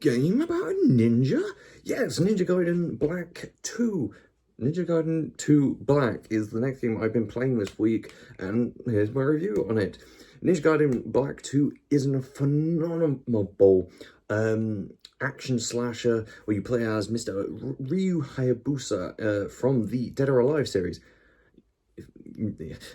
game about a ninja? Yes, Ninja Gaiden Black 2. Ninja Gaiden 2 Black is the next game I've been playing this week, and here's my review on it. Ninja Gaiden Black 2 is a phenomenal action slasher where you play as Mr. Ryu Hayabusa from the Dead or Alive series.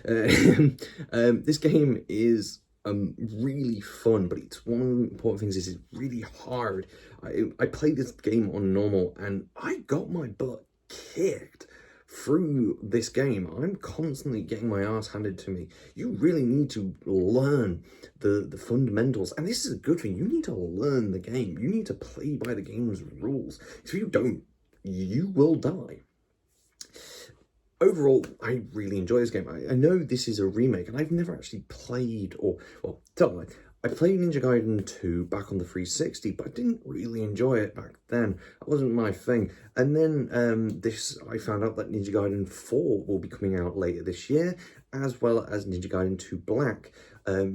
This game is really fun, but it's one of the important things is it's really hard. I played this game on normal and I got my butt kicked through this game. I'm constantly getting my ass handed to me. You really need to learn the fundamentals, and this is a good thing. You need to learn the game. You need to play by the game's rules. If you don't, you will die. Overall, I really enjoy this game. I know this is a remake, and I've never actually played, I played Ninja Gaiden 2 back on the 360, but I didn't really enjoy it back then. That wasn't my thing. And then I found out that Ninja Gaiden 4 will be coming out later this year, as well as Ninja Gaiden 2 Black,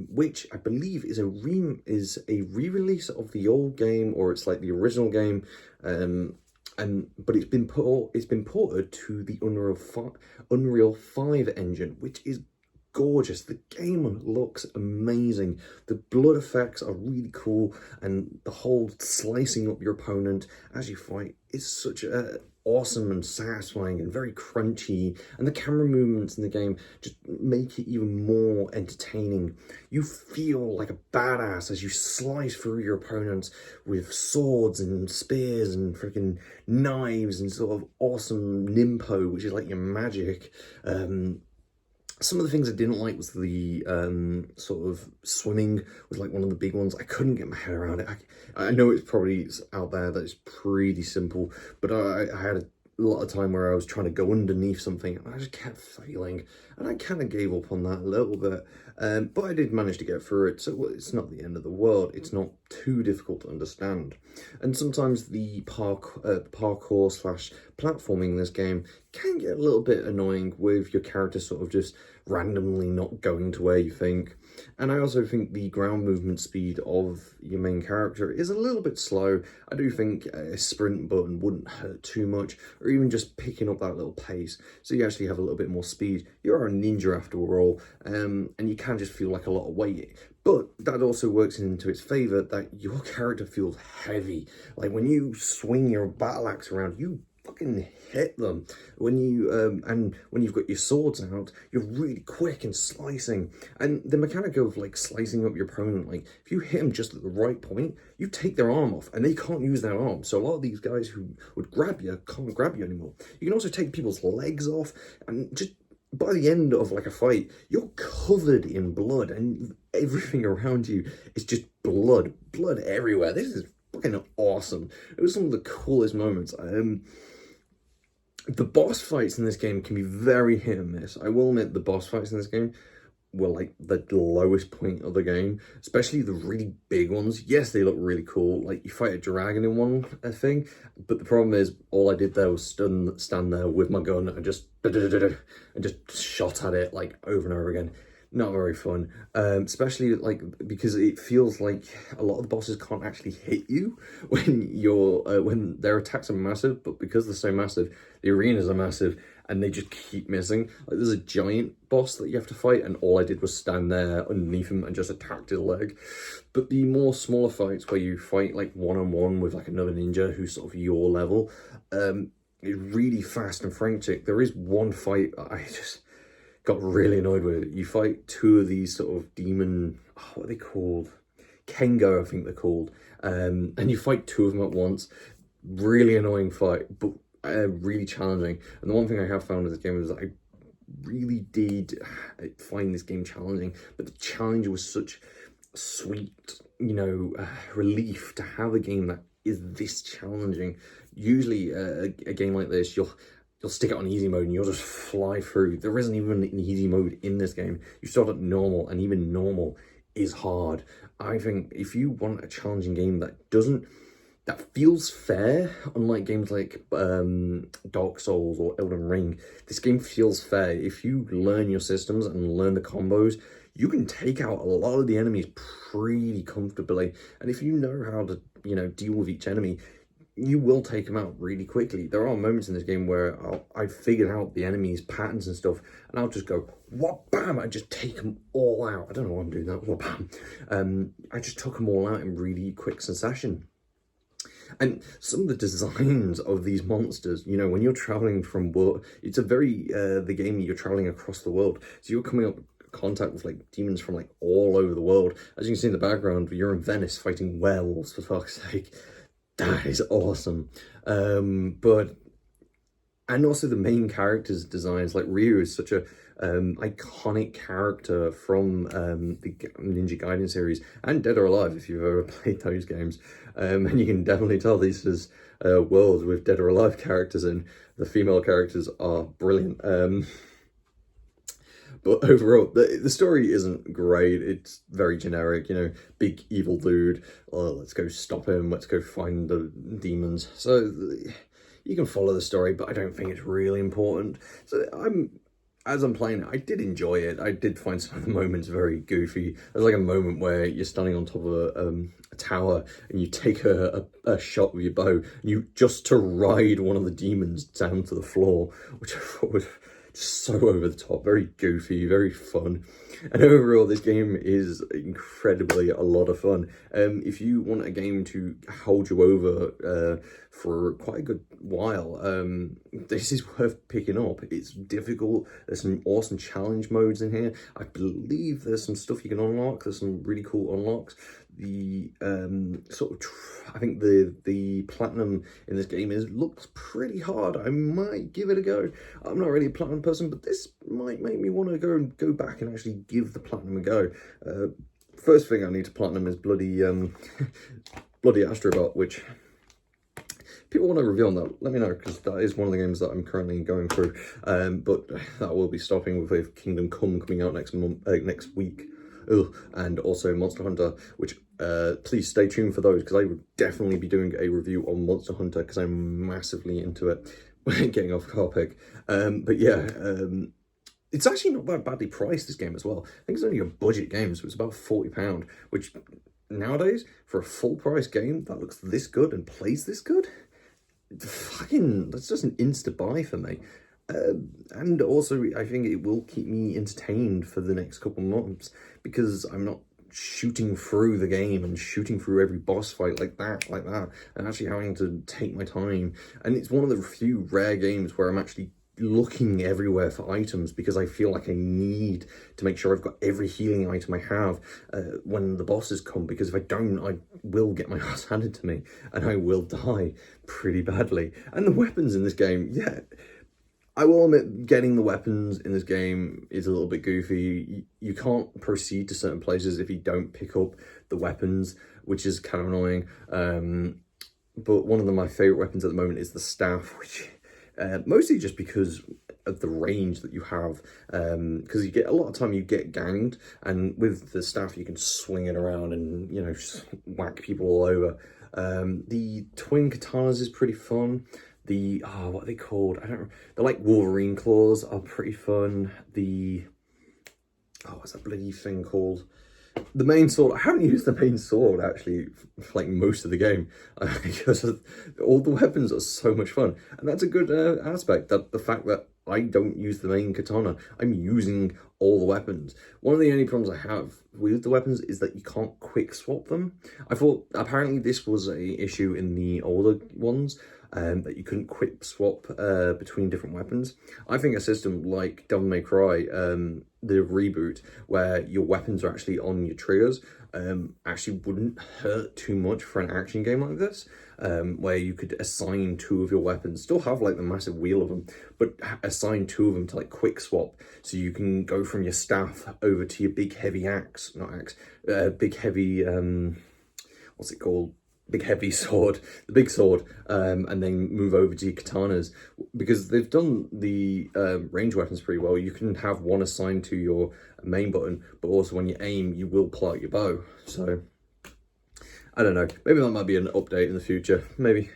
which I believe is a re-release of the old game, or it's like the original game. But it's been ported to the Unreal 5 engine, which is gorgeous. The game looks amazing. The blood effects are really cool, and the whole slicing up your opponent as you fight is such a awesome and satisfying and very crunchy, and the camera movements in the game just make it even more entertaining. You feel like a badass as you slice through your opponents with swords and spears and freaking knives and sort of awesome nimpo, which is like your magic. Some of the things I didn't like was the sort of swimming was like one of the big ones. I couldn't get my head around it. I know it's probably out there that it's pretty simple, but I had a lot of time where I was trying to go underneath something and I just kept failing, and I kind of gave up on that a little bit. But I did manage to get through it, so it's not the end of the world. It's not too difficult to understand. And sometimes the parkour slash platforming in this game can get a little bit annoying, with your character sort of just randomly not going to where you think. And I also think the ground movement speed of your main character is a little bit slow. I do think a sprint button wouldn't hurt too much, or even just picking up that little pace, so you actually have a little bit more speed. You're a ninja after all, and you can just feel like a lot of weight. But that also works into its favour, that your character feels heavy. Like when you swing your battle axe around, you fucking hit them. When you and when you've got your swords out, you're really quick and slicing. And the mechanic of like slicing up your opponent, like if you hit them just at the right point, you take their arm off and they can't use their arm. So a lot of these guys who would grab you can't grab you anymore. You can also take people's legs off, and just by the end of like a fight, you're covered in blood and everything around you is just blood everywhere. This is fucking awesome. It was some of the coolest moments. The boss fights in this game can be very hit and miss. I will admit the boss fights in this game were like the lowest point of the game, especially the really big ones. Yes, they look really cool. Like you fight a dragon in one thing, but the problem is all I did there was stand there with my gun and just shot at it like over and over again. Not very fun, especially like because it feels like a lot of the bosses can't actually hit you when their attacks are massive, but because they're so massive, the arenas are massive and they just keep missing. Like there's a giant boss that you have to fight, and all I did was stand there underneath him and just attacked his leg. But the more smaller fights where you fight like one-on-one with like another ninja who's sort of your level, is really fast and frantic. There is one fight I just got really annoyed with. You fight two of these sort of demon, what are they called? Kengo, I think they're called. And you fight two of them at once. Really annoying fight, but really challenging. And the one thing I have found in this game is that I really did find this game challenging, but the challenge was such sweet, relief to have a game that is this challenging. Usually a game like this, you'll stick it on easy mode and you'll just fly through. There isn't even an easy mode in this game. You start at normal, and even normal is hard. I think if you want a challenging game that feels fair, unlike games like Dark Souls or Elden Ring, this game feels fair. If you learn your systems and learn the combos, you can take out a lot of the enemies pretty comfortably. And if you know how to you know, deal with each enemy, you will take them out really quickly. There are moments in this game where I've figured out the enemy's patterns and stuff, and I'll just go, what, bam, I just take them all out. I don't know why I'm doing that, what, bam. I just took them all out in really quick succession. And some of the designs of these monsters, you know, when you're traveling from world, it's a very, the game you're traveling across the world. So you're coming up contact with like demons from like all over the world. As you can see in the background, you're in Venice fighting werewolves, for fuck's sake. That is awesome. But and also the main characters' designs, like Ryu is such a iconic character from the Ninja Gaiden series and Dead or Alive, if you've ever played those games. And you can definitely tell these is worlds with Dead or Alive characters, and the female characters are brilliant. But overall, the story isn't great. It's very generic, you know, big evil dude. Oh, let's go stop him. Let's go find the demons. So you can follow the story, but I don't think it's really important. So as I'm playing it, I did enjoy it. I did find some of the moments very goofy. There's like a moment where you're standing on top of a tower and you take a shot with your bow, and you just to ride one of the demons down to the floor, which I thought was just so over the top, very goofy, very fun. And overall, this game is incredibly a lot of fun. If you want a game to hold you over for quite a good while, this is worth picking up. It's difficult. There's some awesome challenge modes in here. I believe there's some stuff you can unlock. There's some really cool unlocks. The I think the platinum in this game looks pretty hard. I might give it a go. I'm not really a platinum person, but this might make me want to go back and actually give the platinum a go. First thing I need to platinum is bloody bloody Astrobot, which people want to review on that, let me know, because that is one of the games that I'm currently going through. But that will be stopping with Kingdom Come coming out next week. And also Monster Hunter, which please stay tuned for those, because I would definitely be doing a review on Monster Hunter because I'm massively into it. Getting off topic, but yeah, it's actually not that badly priced, this game as well. I think it's only a budget game, so it's about £40, which nowadays for a full price game that looks this good and plays this good, fucking, that's just an insta buy for me. And also, I think it will keep me entertained for the next couple months, because I'm not shooting through the game and shooting through every boss fight like that, and actually having to take my time. And it's one of the few rare games where I'm actually looking everywhere for items, because I feel like I need to make sure I've got every healing item I have when the bosses come, because if I don't, I will get my ass handed to me and I will die pretty badly. And the weapons in this game, yeah, I will admit, getting the weapons in this game is a little bit goofy. You can't proceed to certain places if you don't pick up the weapons, which is kind of annoying. But one of my favourite weapons at the moment is the staff, which mostly just because of the range that you have. Because you get a lot of time you get ganged, and with the staff you can swing it around and, you know, just whack people all over. The twin katanas is pretty fun. The, what are they called? I don't know. They're like Wolverine claws are pretty fun. The, what's that bloody thing called? The main sword. I haven't used the main sword, actually, for like most of the game. Because all the weapons are so much fun. And that's a good aspect, that the fact that I don't use the main katana. I'm using all the weapons. One of the only problems I have with the weapons is that you can't quick swap them. I thought apparently this was a issue in the older ones, that you couldn't quick swap between different weapons. I think a system like Devil May Cry, the reboot, where your weapons are actually on your triggers, actually wouldn't hurt too much for an action game like this, where you could assign 2 of your weapons, still have like the massive wheel of them, but assign 2 of them to like quick swap, so you can go from your staff over to your big heavy axe, not axe, big heavy, what's it called? Big heavy sword, the big sword, and then move over to your katanas, because they've done the range weapons pretty well. You can have one assigned to your main button, but also when you aim, you will pull out your bow. So I don't know, maybe that might be an update in the future, maybe.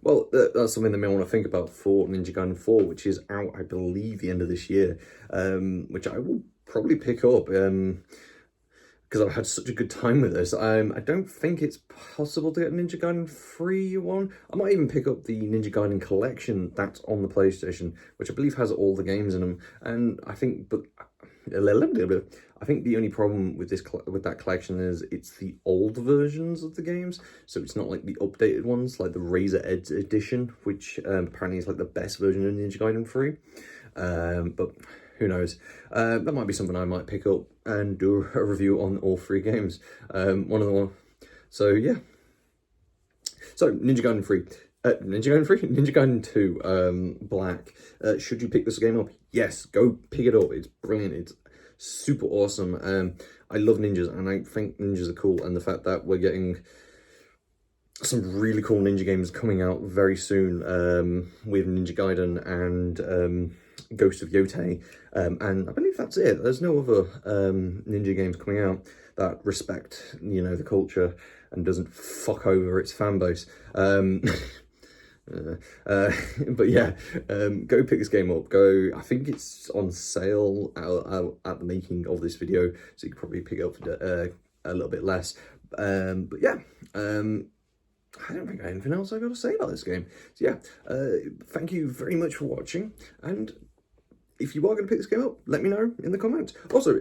Well, that's something they may want to think about for Ninja Gaiden 4, which is out, I believe, the end of this year, which I will probably pick up. because I've had such a good time with this. I don't think it's possible to get a Ninja Gaiden 3 one. I might even pick up the Ninja Gaiden collection that's on the PlayStation, which I believe has all the games in them. And I think, I think the only problem with that collection is it's the old versions of the games, so it's not like the updated ones, like the Razor Edge edition, which apparently is like the best version of Ninja Gaiden 3. But who knows? That might be something I might pick up and do a review on all 3 games. So yeah. So Ninja Gaiden 3. Ninja Gaiden 2, Black. Should you pick this game up? Yes, go pick it up. It's brilliant. It's super awesome. I love ninjas, and I think ninjas are cool, and the fact that we're getting some really cool ninja games coming out very soon, with Ninja Gaiden and Ghost of Yotei, and I believe that's it. There's no other ninja games coming out that respect, you know, the culture and doesn't fuck over its fan base. But yeah, go pick this game up. I think it's on sale at the making of this video, so you could probably pick it up for a little bit less. But yeah, I don't think I have anything else I've got to say about this game. So yeah, thank you very much for watching, and if you are going to pick this game up, let me know in the comments. Also,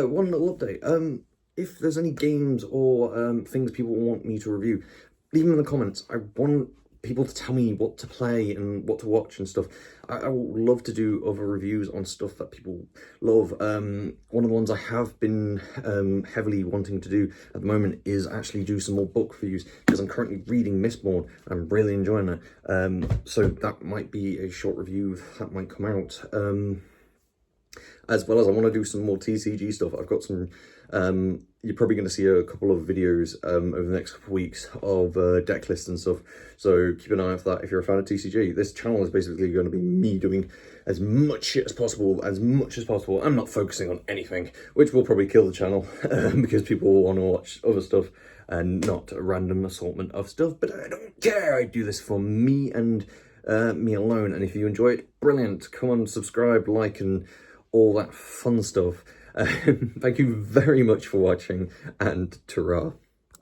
one little update. If there's any games or things people want me to review, leave them in the comments. I want people to tell me what to play and what to watch and stuff. I would love to do other reviews on stuff that people love. One of the ones I have been heavily wanting to do at the moment is actually do some more book reviews, because I'm currently reading Mistborn and I'm really enjoying it. So that might be a short review that might come out. As well as I want to do some more TCG stuff. I've got some, you're probably going to see a couple of videos over the next couple of weeks of deck lists and stuff. So keep an eye out for that if you're a fan of TCG. This channel is basically going to be me doing as much shit as possible, I'm not focusing on anything, which will probably kill the channel because people will want to watch other stuff and not a random assortment of stuff. But I don't care. I do this for me and me alone. And if you enjoy it, brilliant. Come on, subscribe, like, and all that fun stuff. Thank you very much for watching, and ta-ra.